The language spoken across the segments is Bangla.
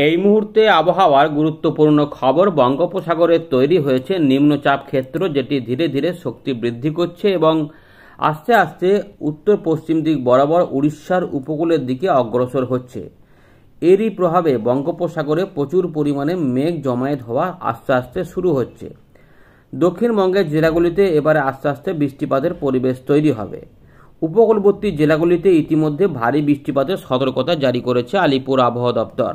এই মুহূর্তে আবহাওয়ার গুরুত্বপূর্ণ খবর। বঙ্গোপসাগরে তৈরি হয়েছে নিম্নচাপ ক্ষেত্র, যেটি ধীরে ধীরে শক্তি বৃদ্ধি করছে এবং আস্তে আস্তে উত্তর পশ্চিম দিক বরাবর উড়িষ্যার উপকূলের দিকে অগ্রসর হচ্ছে। এরই প্রভাবে বঙ্গোপসাগরে প্রচুর পরিমাণে মেঘ জমায়েত হওয়া আস্তে আস্তে শুরু হচ্ছে। দক্ষিণবঙ্গের জেলাগুলিতে এবারে আস্তে আস্তে বৃষ্টিপাতের পরিবেশ তৈরি হবে। উপকূলবর্তী জেলাগুলিতে ইতিমধ্যে ভারী বৃষ্টিপাতের সতর্কতা জারি করেছে আলিপুর আবহাওয়া দপ্তর।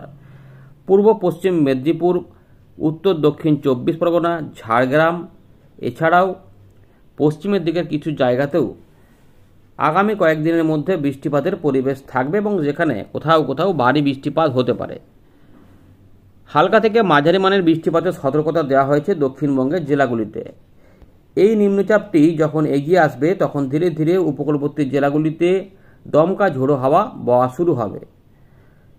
পূর্ব পশ্চিম মেদিনীপুর, উত্তর দক্ষিণ 24 পরগনা, ঝাড়গ্রাম এছাড়াও পশ্চিমের দিকের কিছু জায়গাতেও আগামী কয়েকদিনের মধ্যে বৃষ্টিপাতের পরিবেশ থাকবে এবং যেখানে কোথাও কোথাও ভারী বৃষ্টিপাত হতে পারে। হালকা থেকে মাঝারি মানের বৃষ্টিপাতের সতর্কতা দেওয়া হয়েছে দক্ষিণবঙ্গের জেলাগুলিতে। এই নিম্নচাপটি যখন এগিয়ে আসবে তখন ধীরে ধীরে উপকূলবর্তী জেলাগুলিতে দমকা ঝোড়ো হাওয়া বওয়া শুরু হবে।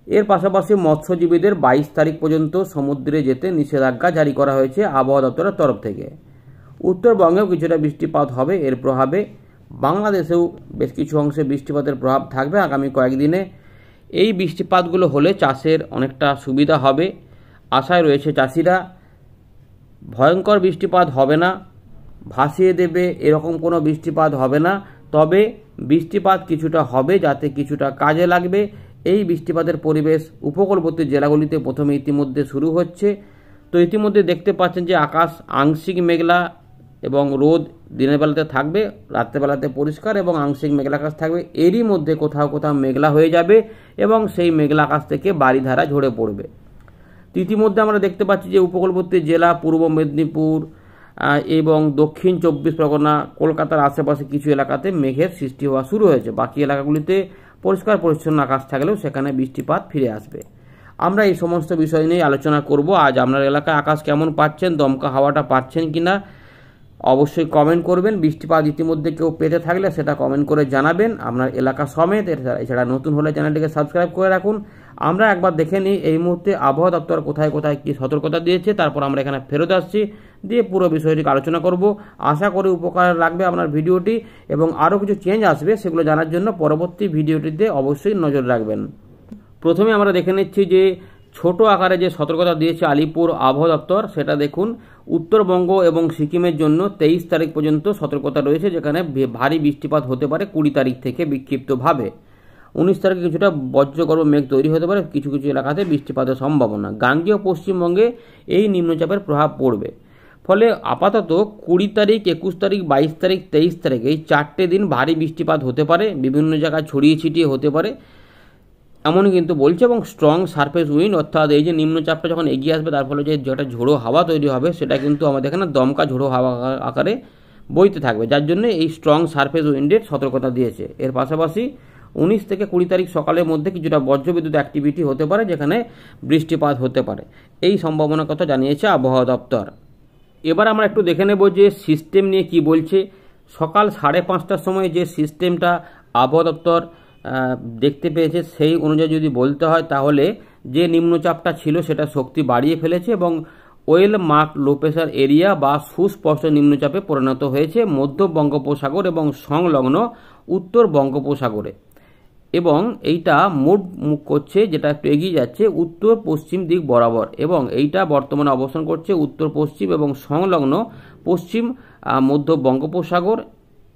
এর পাশাপাশি মৎস্যজীবীদের 22 তারিখ পর্যন্ত সমুদ্রে যেতে নিষেধাজ্ঞা জারি করা হয়েছে আবহাওয়া দপ্তরের তরফ থেকে। উত্তরবঙ্গেও কিছুটা বৃষ্টিপাত হবে। এর প্রভাবে বাংলাদেশেও বেশ কিছু অংশে বৃষ্টিপাতের প্রভাব থাকবে আগামী কয়েকদিনে। এই বৃষ্টিপাতগুলো হলে চাষের অনেকটা সুবিধা হবে, আশায় রয়েছে চাষিরা। ভয়ঙ্কর বৃষ্টিপাত হবে না, ভাসিয়ে দেবে এরকম কোনো বৃষ্টিপাত হবে না, তবে বৃষ্টিপাত কিছুটা হবে যাতে কিছুটা কাজে লাগবে। এই বৃষ্টিপাতের পরিবেশ উপকূলবর্তী জেলাগুলিতে প্রথমে ইতিমধ্যে শুরু হচ্ছে। তো ইতিমধ্যে দেখতে পাচ্ছেন যে আকাশ আংশিক মেঘলা এবং রোদ দিনের বেলাতে থাকবে, রাত্রেবেলাতে পরিষ্কার এবং আংশিক মেঘলা আকাশ থাকবে। এরই মধ্যে কোথাও কোথাও মেঘলা হয়ে যাবে এবং সেই মেঘলা আকাশ থেকে বারিধারা ঝরে পড়বে। ইতিমধ্যে আমরা দেখতে পাচ্ছি যে উপকূলবর্তী জেলা পূর্ব মেদিনীপুর এবং দক্ষিণ 24 পরগনা, কলকাতার আশেপাশে কিছু এলাকাতে মেঘের সৃষ্টি হওয়া শুরু হয়েছে। বাকি এলাকাগুলিতে পরিষ্কার পরিচ্ছন্ন আকাশ থাকলেও সেখানে বৃষ্টিপাত ফিরে আসবে। আমরা এই সমস্ত বিষয় নিয়ে আলোচনা করব। আজ আপনার এলাকায় আকাশ কেমন পাচ্ছেন, দমকা হাওয়াটা পাচ্ছেন কিনা অবশ্যই কমেন্ট করবেন। বৃষ্টিপাত ইতিমধ্যে কেউ পেতে থাকলে সেটা কমেন্ট করে জানাবেন আপনার এলাকা সমেত। এছাড়া নতুন হলে চ্যানেলটিকে সাবস্ক্রাইব করে রাখুন। আমরা একবার দেখে নিই এই মুহূর্তে আবহাওয়া দপ্তর কোথায় কোথায় কী সতর্কতা দিয়েছে, তারপর আমরা এখানে ফেরত আসছি, দিয়ে পুরো বিষয়টিকে আলোচনা করব। আশা করি উপকার লাগবে আপনার ভিডিওটি এবং আরও কিছু চেঞ্জ আসবে সেগুলো জানার জন্য পরবর্তী ভিডিওটিতে অবশ্যই নজর রাখবেন। প্রথমে আমরা দেখে নিচ্ছি যে ছোট আকারে যে সতর্কতা দিয়েছে আলিপুর আবহাওয়া দপ্তর, সেটা দেখুন। উত্তরবঙ্গ এবং সিকিমের জন্য 23 তারিখ পর্যন্ত সতর্কতা রয়েছে, যেখানে ভারী বৃষ্টিপাত হতে পারে 20 তারিখ থেকে বিক্ষিপ্তভাবে। 19 তারিখে কিছুটা বজ্রগর্ভ মেঘ তৈরি হতে পারে, কিছু কিছু এলাকাতে বৃষ্টিপাতের সম্ভাবনা। গাঙ্গেয় পশ্চিমবঙ্গে এই নিম্নচাপের প্রভাব পড়বে, ফলে আপাতত 20 তারিখ, 21 তারিখ, 22 তারিখ, 23 তারিখ এই 4টে দিন ভারী বৃষ্টিপাত হতে পারে, বিভিন্ন জায়গায় ছড়িয়ে ছিটিয়ে হতে পারে এমনই কিন্তু বলছে। এবং স্ট্রং সারফেস উইন্ড, অর্থাৎ এই যে নিম্নচাপটা যখন এগিয়ে আসবে তার ফলে যে যেটা ঝোড়ো হাওয়া তৈরি হবে সেটা কিন্তু আমাদের এখানে দমকা ঝোড়ো হাওয়া আকারে বইতে থাকবে, যার জন্য এই স্ট্রং সারফেস উইন্ডের সতর্কতা দিয়েছে। এর পাশাপাশি 19 থেকে 20 তারিখ সকালের মধ্যে কিছুটা বজ্রবিদ্যুৎ অ্যাক্টিভিটি হতে পারে, যেখানে বৃষ্টিপাত হতে পারে, এই সম্ভাবনার কথা জানিয়েছে আবহাওয়া দপ্তর। এবার আমরা একটু দেখে নেব যে সিস্টেম নিয়ে কি বলছে। সকাল 5:30টার সময় যে সিস্টেমটা আবহাওয়া দপ্তর দেখতে পেয়েছে সেই অনুযায়ী যদি বলতে হয় তাহলে যে নিম্নচাপটা ছিল সেটা শক্তি বাড়িয়ে ফেলেছে এবং well mark low pressure area বা সুস্পষ্ট নিম্নচাপে পরিণত হয়েছে মধ্য বঙ্গোপসাগর এবং সংলগ্ন উত্তর বঙ্গোপসাগরে। এবং এইটা মুভ করছে, যেটা একটু এগিয়ে যাচ্ছে উত্তর পশ্চিম দিক বরাবর, এবং এইটা বর্তমানে অবস্থান করছে উত্তর পশ্চিম এবং সংলগ্ন পশ্চিম মধ্য বঙ্গোপসাগর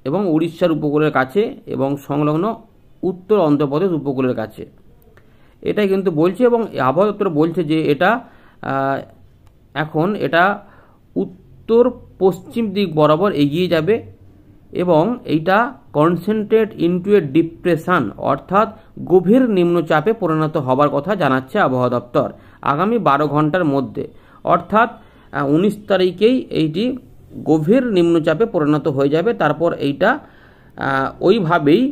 এবং উড়িষ্যার উপকূলের কাছে এবং সংলগ্ন উত্তর অন্ধ্রপ্রদেশ উপকূলের কাছে, এটাই কিন্তু বলছে। এবং আবহাওয়া দপ্তর বলছে যে এখন এটা উত্তর পশ্চিম দিক বরাবর এগিয়ে যাবে এবং এইটা কনসেন্ট্রেট ইনটু এ ডিপ্রেশন, অর্থাৎ গভীর নিম্নচাপে পরিণত হবার কথা জানাচ্ছে আবহাওয়া দপ্তর আগামী 12 ঘন্টার মধ্যে। অর্থাৎ 19 তারিখেই এইটি গভীর নিম্নচাপে পরিণত হয়ে যাবে। তারপর এইটা ওইভাবেই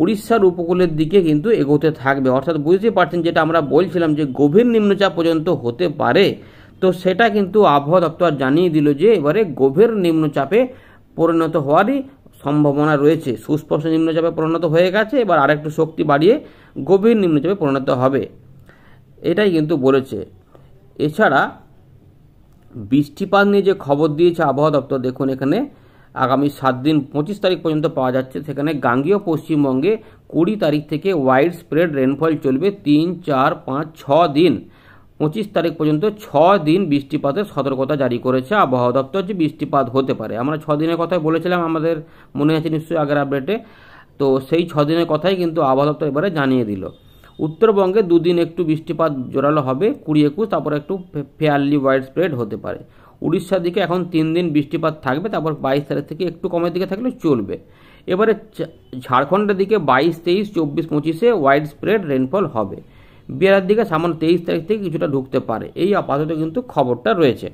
উড়িষ্যার উপকূলের দিকে কিন্তু এগোতে থাকবে। অর্থাৎ বুঝতে পারছেন যেটা আমরা বলছিলাম যে গভীর নিম্নচাপ পর্যন্ত হতে পারে, তো সেটা কিন্তু আবহাওয়া দপ্তর জানিয়ে দিল যে এবারে গভীর নিম্নচাপে পরিণত হওয়ারই সম্ভাবনা রয়েছে। সুস্পষ্ট নিম্নচাপে পরিণত হয়ে গেছে, এবার আরেকটু শক্তি বাড়িয়ে গভীর নিম্নচাপে পরিণত হবে, এটাই কিন্তু বলেছে। এছাড়া বৃষ্টিপাত নিয়ে যে খবর দিয়েছে আবহাওয়া দপ্তর, দেখুন এখানে আগামী 7 দিন 25 তারিখ পর্যন্ত পাওয়া যাচ্ছে। সেখানে গাঙ্গেয় পশ্চিমবঙ্গে 20 তারিখ থেকে ওয়াইড স্প্রেড রেনফল চলবে 3, 4, 5, 6 দিন। 25 তারিখ পর্যন্ত 6 দিন বৃষ্টিপাতের সতর্কতা জারি করেছে আবহাওয়া দপ্তর, যে বৃষ্টিপাত হতে পারে। আমরা 6 দিনের কথা বলেছিলাম আমাদের মনে আছে নিশ্চয়ই আগের আপডেটে। তো সেই 6 দিনের কথাই কিন্তু আবহাওয়া দপ্তর এবারে জানিয়ে দিল। উত্তরবঙ্গে 2 দিন একটু বৃষ্টিপাত জোরালো হবে 20-21, তারপর একটু ফেয়ারলি ওয়াইড স্প্রেড হতে পারে। উড়িষ্যার দিকে এখন 3 দিন বৃষ্টিপাত থাকবে, তারপর 22 তারিখ থেকে একটু কমের দিকে থাকলে চলবে। এবারে ঝাড়খণ্ডের দিকে 22, 23, 24, 25-এ ওয়াইড স্প্রেড রেনফল হবে। বিহারের দিকে সামান্য 23 তারিখ থেকে কিছুটা ঢুকতে পারে। এই আপাতত কিন্তু খবরটা রয়েছে।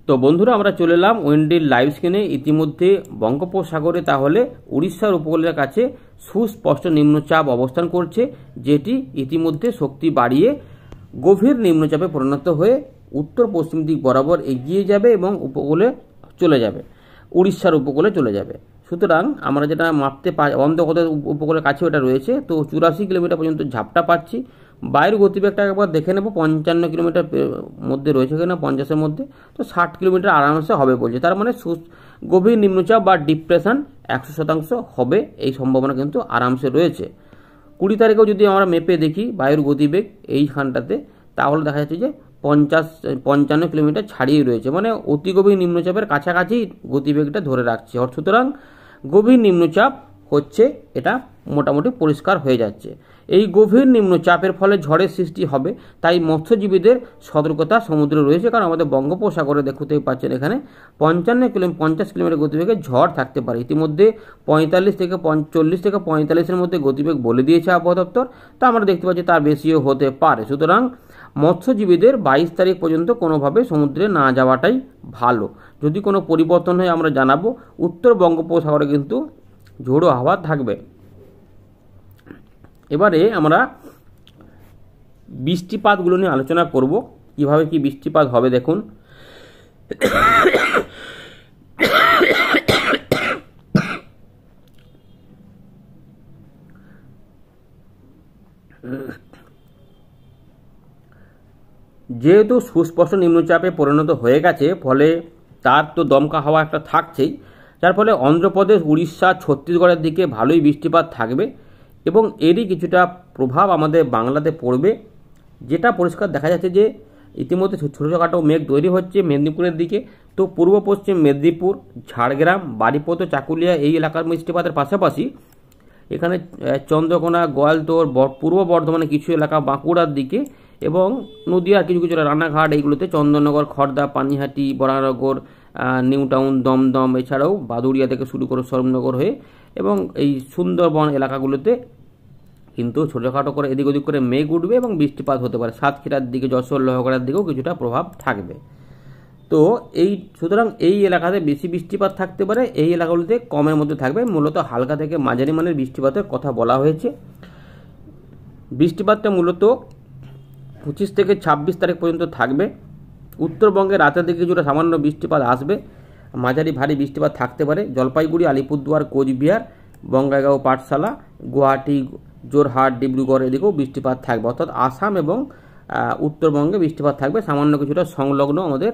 তো বন্ধুরা, আমরা চলে এলাম উইন্ডির লাইভ স্ক্রিনে। ইতিমধ্যে বঙ্গোপসাগরে তাহলে উড়িষ্যার উপকূলের কাছে সুস্পষ্ট নিম্নচাপ অবস্থান করছে, যেটি ইতিমধ্যে শক্তি বাড়িয়ে গভীর নিম্নচাপে পরিণত হয়ে উত্তর পশ্চিম দিক বরাবর এগিয়ে যাবে এবং উপকূলে চলে যাবে, উড়িষ্যার উপকূলে চলে যাবে। সুতরাং আমরা যেটা মাপতে অন্ধকোটের উপকূলের কাছে ওটা রয়েছে, তো 84 কিলোমিটার পর্যন্ত ঝাপটা পাচ্ছি। বায়ুর গতিবেগটা একবার দেখে নেব, 55 কিলোমিটার মধ্যে রয়েছে কিনা, 50-এর মধ্যে। তো 60 কিলোমিটার আরামসে হবে বলছে। তার মানে গভীর নিম্নচাপ বা ডিপ্রেশন 100% হবে, এই সম্ভাবনা কিন্তু আরামসে রয়েছে। 20 তারিখেও যদি আমরা মেপে দেখি বায়ুর গতিবেগ এইখানটাতে, তাহলে দেখা যাচ্ছে যে 55 কিলোমিটার ছাড়িয়ে রয়েছে, মানে অতি গভীর নিম্নচাপের কাছাকাছি গতিবেগটা ধরে রাখছে। সুতরাং গভীর নিম্নচাপ হচ্ছে, এটা মোটামুটি পরিষ্কার হয়ে যাচ্ছে। এই গভীর নিম্নচাপের ফলে ঝড়ের সৃষ্টি হবে, তাই মৎস্যজীবীদের সতর্কতা সমুদ্রে রয়েছে। কারণ আমাদের বঙ্গোপসাগরে দেখতেই পাচ্ছেন এখানে 50 কিলোমিটার গতিবেগে ঝড় থাকতে পারে। ইতিমধ্যে 40 থেকে 45-এর মধ্যে গতিবেগ বলে দিয়েছে আবহাওয়া দপ্তর। তা আমরা দেখতে পাচ্ছি তার বেশিও হতে পারে। সুতরাং মৎস্যজীবীদের 22 তারিখ পর্যন্ত কোনোভাবে সমুদ্রে না যাওয়াটাই ভালো। যদি কোনো পরিবর্তন হয় আমরা জানাবো। উত্তর বঙ্গোপসাগরে কিন্তু ঝোড়ো হাওয়া থাকবে। এবারে আমরা বৃষ্টিপাতগুলো নিয়ে আলোচনা করব, কিভাবে কি বৃষ্টিপাত হবে। দেখুন, যেহেতু সুস্পষ্ট নিম্নচাপে পরিণত হয়ে গেছে, ফলে তার তো দমকা হাওয়া একটা থাকছেই, যার ফলে অন্ধ্রপ্রদেশ, উড়িষ্যা, ছত্তিশগড়ের দিকে ভালোই বৃষ্টিপাত থাকবে এবং এরই কিছুটা প্রভাব আমাদের বাংলাতে পড়বে। যেটা পরিষ্কার দেখা যাচ্ছে যে ইতিমধ্যে ছোটোখাটো মেঘ তৈরি হচ্ছে মেদিনীপুরের দিকে। তো পূর্ব পশ্চিম মেদিনীপুর, ঝাড়গ্রাম, বারিপদ, চাকুলিয়া এই এলাকার বৃষ্টিপাতের পাশাপাশি এখানে চন্দ্রকোনা, গোয়ালতোড়, পূর্ব বর্ধমানের কিছু এলাকা, বাঁকুড়ার দিকে এবং নদিয়ার কিছু কিছু রানাঘাট, এইগুলোতে চন্দননগর, খড়দা, পানিহাটি, বরানগর, নিউ টাউন, দমদম, এছাড়াও বাদুড়িয়া থেকে শুরু করে সরবনগর হয়ে এবং এই সুন্দরবন এলাকাগুলোতে কিন্তু ছোটোখাটো করে এদিক ওদিক করে মেঘ উঠবে এবং বৃষ্টিপাত হতে পারে। সাতক্ষীরার দিকে, যশোর, লোহাগড়ার দিকেও কিছুটা প্রভাব থাকবে। তো সুতরাং এই এলাকাতে বেশি বৃষ্টিপাত থাকতে পারে, এই এলাকাগুলোতে কমের মধ্যে থাকবে। মূলত হালকা থেকে মাঝারি মানের বৃষ্টিপাতের কথা বলা হয়েছে। বৃষ্টিপাতটা মূলত 25 থেকে 26 তারিখ পর্যন্ত থাকবে। উত্তরবঙ্গে রাতের দিকে কিছুটা সামান্য বৃষ্টিপাত আসবে, মাঝারি ভারী বৃষ্টিপাত থাকতে পারে। জলপাইগুড়ি, আলিপুরদুয়ার, কোচবিহার, বঙ্গাইগাঁও, পাঠশালা, গুয়াহাটি, জোরহাট, ডিব্রুগড় এদিকেও বৃষ্টিপাত থাকবে। অর্থাৎ আসাম এবং উত্তরবঙ্গে বৃষ্টিপাত থাকবে, সামান্য কিছুটা সংলগ্ন আমাদের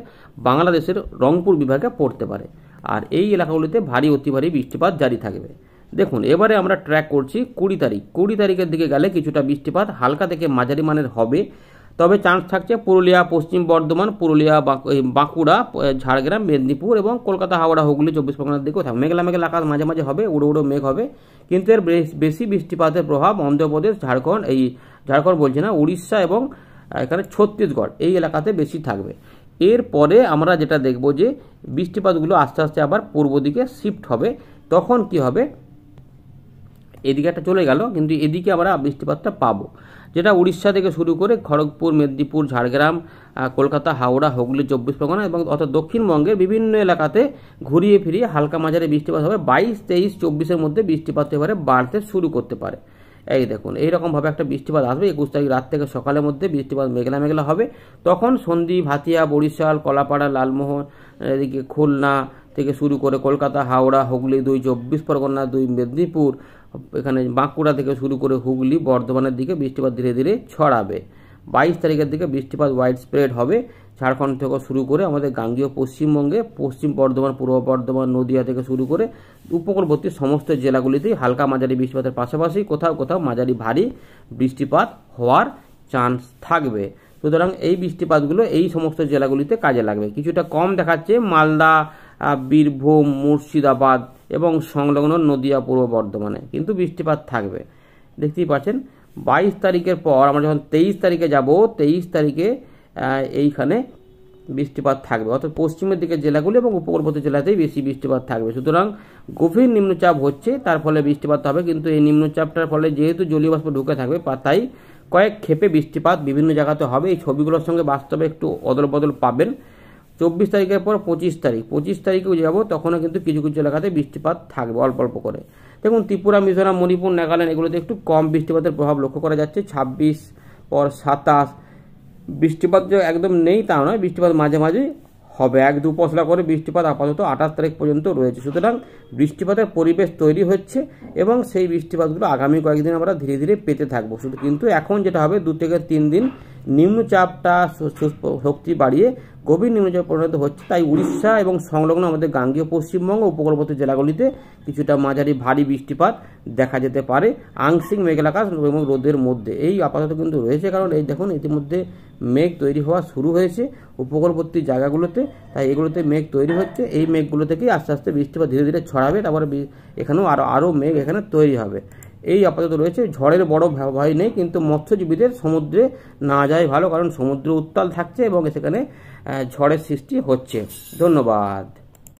বাংলাদেশের রংপুর বিভাগে পড়তে পারে। আর এই এলাকাগুলিতে ভারী অতি ভারী বৃষ্টিপাত জারি থাকবে। দেখুন, এবারে আমরা ট্র্যাক করছি 20 তারিখ। 20 তারিখের দিকে গেলে কিছুটা বৃষ্টিপাত হালকা থেকে মাঝারি মানের হবে, তবে চান্স থাকছে পুরুলিয়া, পশ্চিম বর্ধমান, পুরুলিয়া, বাঁকুড়া, ঝাড়গ্রাম, মেদিনীপুর এবং কলকাতা, হাওড়া, হুগলি, 24 পরগনার দিকেও থাকবে। মেঘলা মেঘলা আকাশ মাঝে মাঝে হবে, উড়ো উড়ো মেঘ হবে। কিন্তু এর বেশি বৃষ্টিপাতের প্রভাব অন্ধ্রপ্রদেশ, ঝাড়খণ্ড বলছি না, উড়িষ্যা এবং এখানে ছত্তিশগড় এই এলাকাতে বেশি থাকবে। এরপরে আমরা যেটা দেখব যে বৃষ্টিপাতগুলো আস্তে আস্তে আবার পূর্ব দিকে শিফট হবে। তখন কি হবে, এদিকে একটা চলে গেল, কিন্তু এদিকে আমরা বৃষ্টিপাতটা পাবো, যেটা উড়িষ্যা থেকে শুরু করে খড়গপুর, মেদিনীপুর, ঝাড়গ্রাম, কলকাতা, হাওড়া, হুগলি, 24 পরগনা এবং অর্থাৎ দক্ষিণবঙ্গের বিভিন্ন এলাকাতে ঘুরিয়ে ফিরিয়ে হালকা মাঝারি বৃষ্টিপাত হবে। 22, 23, 24-এর মধ্যে বৃষ্টিপাত এবারে বাড়তে শুরু করতে পারে। এই দেখুন, এইরকমভাবে একটা বৃষ্টিপাত আসবে। 21 তারিখ রাত থেকে সকালের মধ্যে বৃষ্টিপাত মেঘলা মেঘলা হবে। তখন সন্দ্বীপ, হাতিয়া, বরিশাল, কলাপাড়া, লালমোহন, এদিকে খুলনা থেকে শুরু করে কলকাতা, হাওড়া, হুগলি 2, 24 পরগনা 2, মেদিনীপুর, এখানে বাঁকুড়া থেকে শুরু করে হুগলি, বর্ধমানের দিকে বৃষ্টিপাত ধীরে ধীরে ছড়াবে। 22 তারিখের দিকে বৃষ্টিপাত ওয়াইড স্প্রেড হবে। ঝাড়খণ্ড থেকে শুরু করে আমাদের গাঙ্গেয় পশ্চিমবঙ্গে, পশ্চিম বর্ধমান, পূর্ব বর্ধমান, নদিয়া থেকে শুরু করে উপকূলবর্তী সমস্ত জেলাগুলিতেই হালকা মাঝারি বৃষ্টিপাতের পাশাপাশি কোথাও কোথাও মাঝারি ভারী বৃষ্টিপাত হওয়ার চান্স থাকবে। সুতরাং এই বৃষ্টিপাতগুলো এই সমস্ত জেলাগুলিতে কাজে লাগবে। কিছুটা কম দেখাচ্ছে মালদা, বীরভূম, মুর্শিদাবাদ এবং সংলগ্ন নদিয়া, পূর্ব বর্ধমানে, কিন্তু বৃষ্টিপাত থাকবে। দেখতেই পাচ্ছেন 22 তারিখের পর আমরা যখন 23 তারিখে যাব, 23 তারিখে এইখানে বৃষ্টিপাত থাকবে, অর্থাৎ পশ্চিমের দিকের জেলাগুলি এবং উপকূলবর্তী জেলাতেই বেশি বৃষ্টিপাত থাকবে। সুতরাং গভীর নিম্নচাপ হচ্ছে, তার ফলে বৃষ্টিপাত হবে, কিন্তু এই নিম্নচাপটার ফলে যেহেতু জলীয় বাষ্প ঢুকে থাকবে, তাই কয়েক ক্ষেপে বৃষ্টিপাত বিভিন্ন জায়গাতে হবে। এই ছবিগুলোর সঙ্গে বাস্তবে একটু অদল বদল পাবেন। 24 তারিখের পর 25 তারিখেও যাব, তখনও কিন্তু কিছু কিছু এলাকাতে বৃষ্টিপাত থাকবে অল্প অল্প করে। দেখুন ত্রিপুরা, মিজোরাম, মণিপুর, নাগাল্যান্ড এগুলোতে একটু কম বৃষ্টিপাতের প্রভাব লক্ষ্য করা যাচ্ছে। 26 পর 27 বৃষ্টিপাত যে একদম নেই তা নয়, বৃষ্টিপাত মাঝে মাঝে হবে, 1-2 পশলা করে বৃষ্টিপাত আপাতত 28 তারিখ পর্যন্ত রয়েছে। সুতরাং বৃষ্টিপাতের পরিবেশ তৈরি হচ্ছে এবং সেই বৃষ্টিপাতগুলো আগামী কয়েকদিন আমরা ধীরে ধীরে পেতে থাকবো। শুধু কিন্তু এখন যেটা হবে 2 থেকে 3 দিন নিম্নচাপটা শক্তি বাড়িয়ে গভীর নিম্নচাপ পরিণত হচ্ছে, তাই উড়িষ্যা এবং সংলগ্ন আমাদের গাঙ্গেয় পশ্চিমবঙ্গ উপকূলবর্তী জেলাগুলিতে কিছুটা মাঝারি ভারী বৃষ্টিপাত দেখা যেতে পারে, আংশিক মেঘালাকাশ এবং রোদের মধ্যে। এই আপাতত কিন্তু রয়েছে, কারণ এই দেখুন ইতিমধ্যে মেঘ তৈরি হওয়া শুরু হয়েছে উপকূলবর্তী জায়গাগুলোতে, তাই এগুলোতে মেঘ তৈরি হচ্ছে। এই মেঘগুলো থেকেই আস্তে আস্তে বৃষ্টিপাত ধীরে ধীরে ছড়াবে, তারপরে এখানেও আরও মেঘ এখানে তৈরি হবে। এই আপাতত রয়েছে, ঝড়ের বড় ভয় নেই, কিন্তু মৎস্যজীবীদের সমুদ্রে না যায় ভালো, কারণ সমুদ্র উত্তাল থাকছে এবং সেখানে ঝড়ের সৃষ্টি হচ্ছে। ধন্যবাদ।